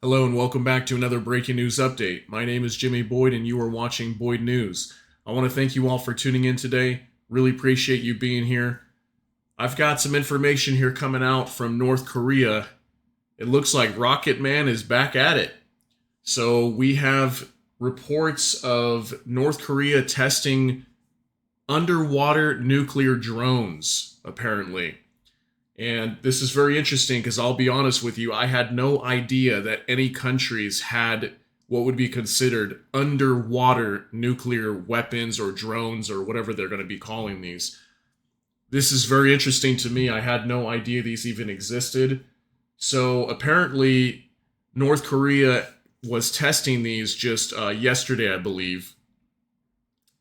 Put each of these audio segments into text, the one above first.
Hello and welcome back to another breaking news update. My name is Jimmy Boyd and you are watching Boyd News. I want to thank you all for tuning in today. Really appreciate you being here. I've got some information here coming out from North Korea. It looks like Rocket Man is back at it. So we have reports of North Korea testing underwater nuclear drones, apparently. And this is very interesting because I'll be honest with you, I had no idea that any countries had what would be considered underwater nuclear weapons or drones or whatever they're going to be calling these. This is very interesting to me. I had no idea these even existed. So apparently, North Korea was testing these just yesterday, I believe,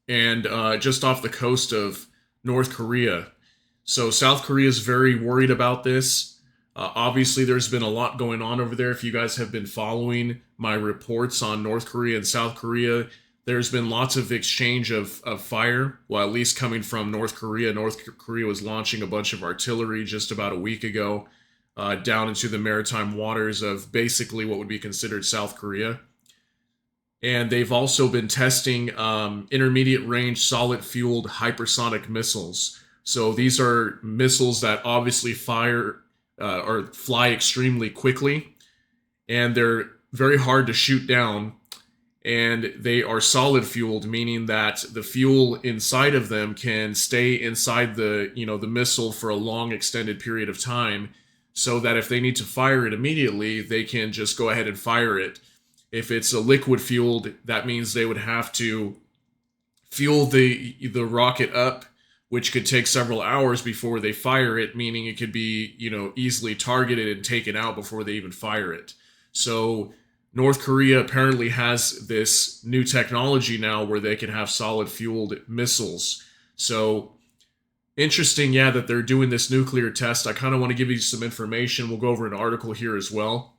and just off the coast of North Korea. So South Korea is very worried about this. Obviously, there's been a lot going on over there. If you guys have been following my reports on North Korea and South Korea, there's been lots of exchange of fire. Well, at least coming from North Korea. North Korea was launching a bunch of artillery just about a week ago down into the maritime waters of basically what would be considered South Korea. And they've also been testing intermediate range solid fueled hypersonic missiles. So these are missiles that obviously fire or fly extremely quickly, and they're very hard to shoot down. And they are solid fueled, meaning that the fuel inside of them can stay inside the missile for a long extended period of time, so that if they need to fire it immediately, they can just go ahead and fire it. If it's a liquid fueled, that means they would have to fuel the rocket up, which could take several hours before they fire it, meaning it could be, easily targeted and taken out before they even fire it. So North Korea apparently has this new technology now where they can have solid fueled missiles. So interesting, yeah, that they're doing this nuclear test. I kind of want to give you some information. We'll go over an article here as well.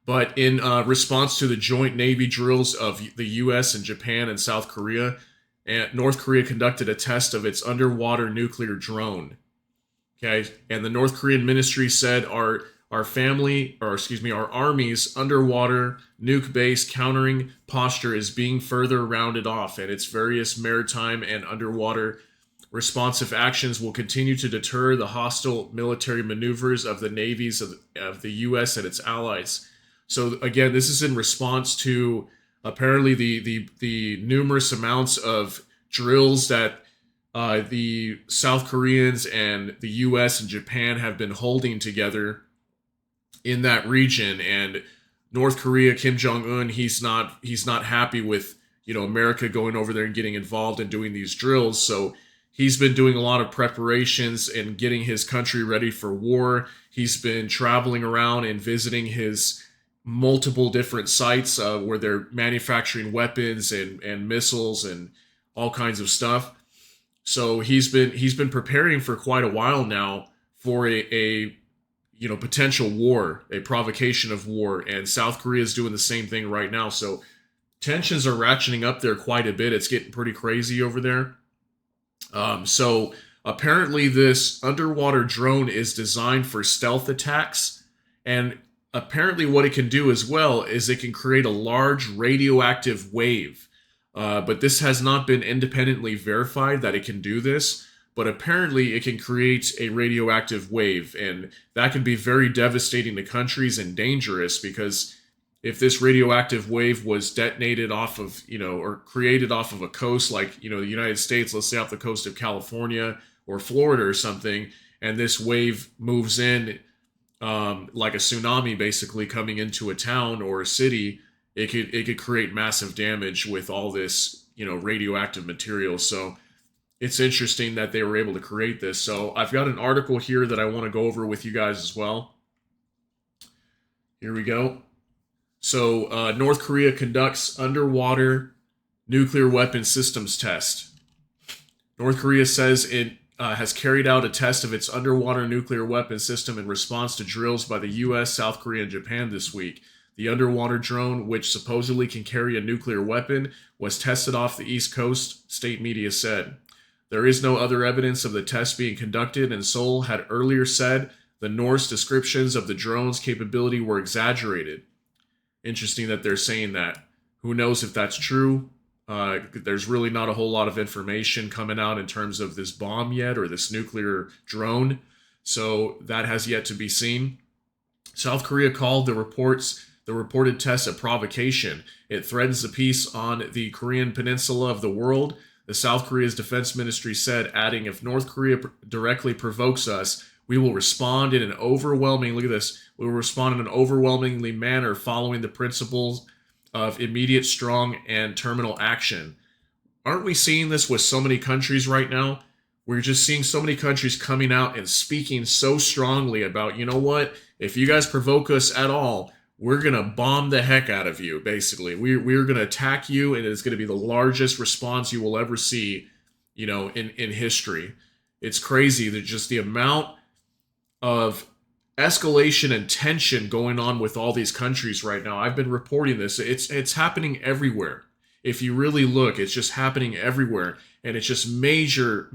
But in response to the joint Navy drills of the U.S. and Japan and South Korea, and North Korea conducted a test of its underwater nuclear drone. Okay, and the North Korean ministry said our family, or excuse me, our army's underwater nuke-based countering posture is being further rounded off, and its various maritime and underwater responsive actions will continue to deter the hostile military maneuvers of the navies of the U.S. and its allies. So again, this is in response to apparently the numerous amounts of drills that the South Koreans and the U.S. and Japan have been holding together in that region. And North Korea, Kim Jong Un, he's not happy with America going over there and getting involved and doing these drills. So he's been doing a lot of preparations and getting his country ready for war. He's been traveling around and visiting his multiple different sites where they're manufacturing weapons and missiles and all kinds of stuff. So he's been preparing for quite a while now for a potential war, a provocation of war, and South Korea is doing the same thing right now. So tensions are ratcheting up there quite a bit. It's getting pretty crazy over there. So apparently this underwater drone is designed for stealth attacks, and apparently what it can do as well is it can create a large radioactive wave. But this has not been independently verified that it can do this, but apparently it can create a radioactive wave, and that can be very devastating to countries and dangerous, because if this radioactive wave was detonated off of, or created off of a coast like, the United States, let's say off the coast of California or Florida or something, and this wave moves in like a tsunami basically coming into a town or a city, it could create massive damage with all this, radioactive material. So it's interesting that they were able to create this. So I've got an article here that I want to go over with you guys as well. Here we go. So North Korea conducts underwater nuclear weapon systems test. North Korea says it has carried out a test of its underwater nuclear weapon system in response to drills by the U.S., South Korea, and Japan this week. The underwater drone, which supposedly can carry a nuclear weapon, was tested off the East Coast, state media said. There is no other evidence of the test being conducted, and Seoul had earlier said the North's descriptions of the drone's capability were exaggerated. Interesting that they're saying that. Who knows if that's true? There's really not a whole lot of information coming out in terms of this bomb yet or this nuclear drone. So that has yet to be seen. South Korea called the reported test a provocation. It threatens the peace on the Korean peninsula of the world. The South Korea's defense ministry said, adding, if North Korea directly provokes us, we will respond in an overwhelming, look at this, we will respond in an overwhelmingly manner following the principles of immediate, strong, and terminal action. Aren't we seeing this with so many countries right now? We're just seeing so many countries coming out and speaking so strongly about, you know what, if you guys provoke us at all, we're going to bomb the heck out of you, basically. We're going to attack you, and it's going to be the largest response you will ever see, in history. It's crazy that just the amount of escalation and tension going on with all these countries right now. I've been reporting this. It's happening everywhere. If you really look, it's just happening everywhere. And it's just major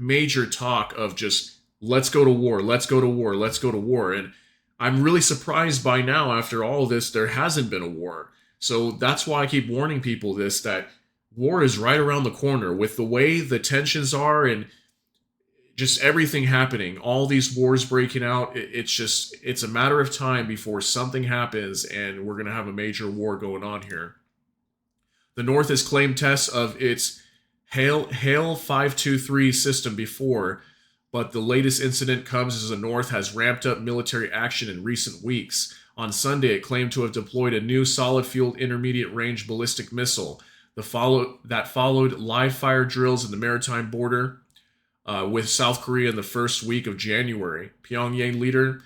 talk of just, let's go to war, let's go to war, let's go to war. And I'm really surprised by now, after all of this, there hasn't been a war. So that's why I keep warning people that war is right around the corner. With the way the tensions are and just everything happening, all these wars breaking out, it's a matter of time before something happens and we're going to have a major war going on here. The North has claimed tests of its Hail 523 system before, but the latest incident comes as the North has ramped up military action in recent weeks. On Sunday, it claimed to have deployed a new solid-fueled intermediate-range ballistic missile. That followed live-fire drills in the maritime border with South Korea in the first week of January. Pyongyang leader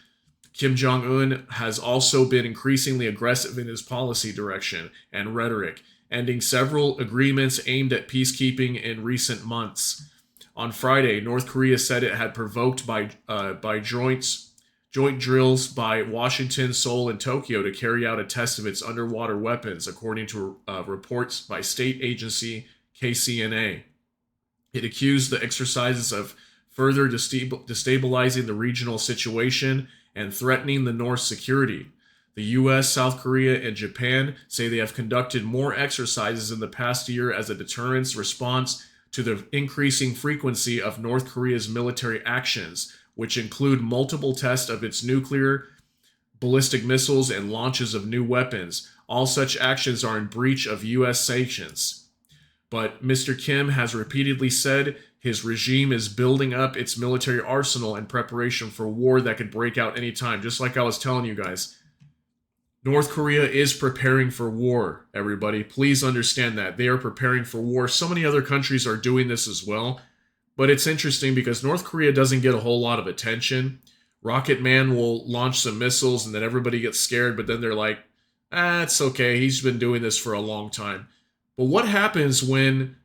Kim Jong-un has also been increasingly aggressive in his policy direction and rhetoric, ending several agreements aimed at peacekeeping in recent months. On Friday, North Korea said it had provoked by joint drills by Washington, Seoul, and Tokyo to carry out a test of its underwater weapons, according to reports by state agency KCNA. It accused the exercises of further destabilizing the regional situation and threatening the North's security. The U.S., South Korea, and Japan say they have conducted more exercises in the past year as a deterrence response to the increasing frequency of North Korea's military actions, which include multiple tests of its nuclear, ballistic missiles, and launches of new weapons. All such actions are in breach of U.S. sanctions. But Mr. Kim has repeatedly said his regime is building up its military arsenal in preparation for war that could break out anytime. Just like I was telling you guys, North Korea is preparing for war, everybody. Please understand that. They are preparing for war. So many other countries are doing this as well. But it's interesting because North Korea doesn't get a whole lot of attention. Rocket Man will launch some missiles and then everybody gets scared, but then they're like, it's okay. He's been doing this for a long time. But what happens when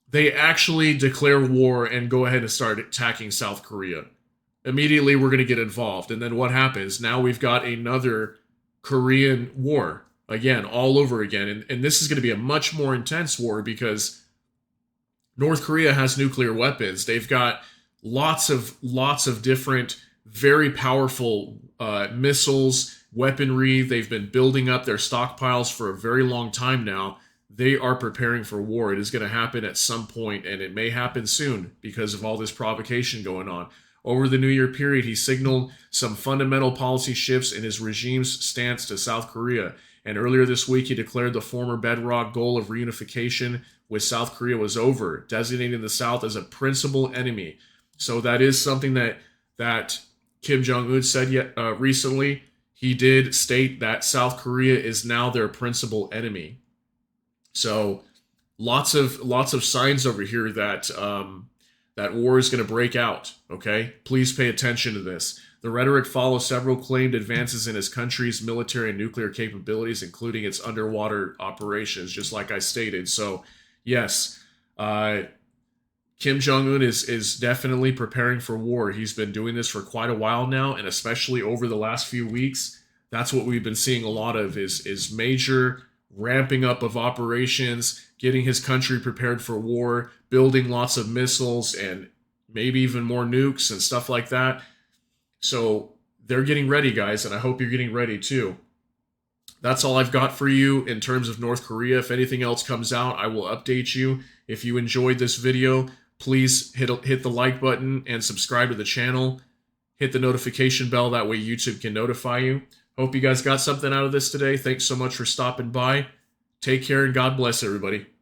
they actually declare war and go ahead and start attacking South Korea? Immediately, we're going to get involved. And then what happens? Now we've got another Korean war again, all over again. And this is going to be a much more intense war because North Korea has nuclear weapons. They've got lots of different, very powerful missiles, weaponry. They've been building up their stockpiles for a very long time now. They are preparing for war. It is going to happen at some point, and it may happen soon because of all this provocation going on. Over the New Year period, he signaled some fundamental policy shifts in his regime's stance to South Korea. And earlier this week, he declared the former bedrock goal of reunification with South Korea was over, designating the South as a principal enemy. So that is something that Kim Jong-un said recently. He did state that South Korea is now their principal enemy. So lots of signs over here that that war is going to break out, okay? Please pay attention to this. The rhetoric follows several claimed advances in his country's military and nuclear capabilities, including its underwater operations, just like I stated. So, yes, Kim Jong-un is definitely preparing for war. He's been doing this for quite a while now, and especially over the last few weeks, that's what we've been seeing a lot of is major ramping up of operations, getting his country prepared for war, building lots of missiles and maybe even more nukes and stuff like that. So they're getting ready, guys, and I hope you're getting ready too. That's all I've got for you in terms of North Korea. If anything else comes out, I will update you. If you enjoyed this video, please hit the like button and subscribe to the channel. Hit the notification bell, that way YouTube can notify you. Hope you guys got something out of this today. Thanks so much for stopping by. Take care and God bless everybody.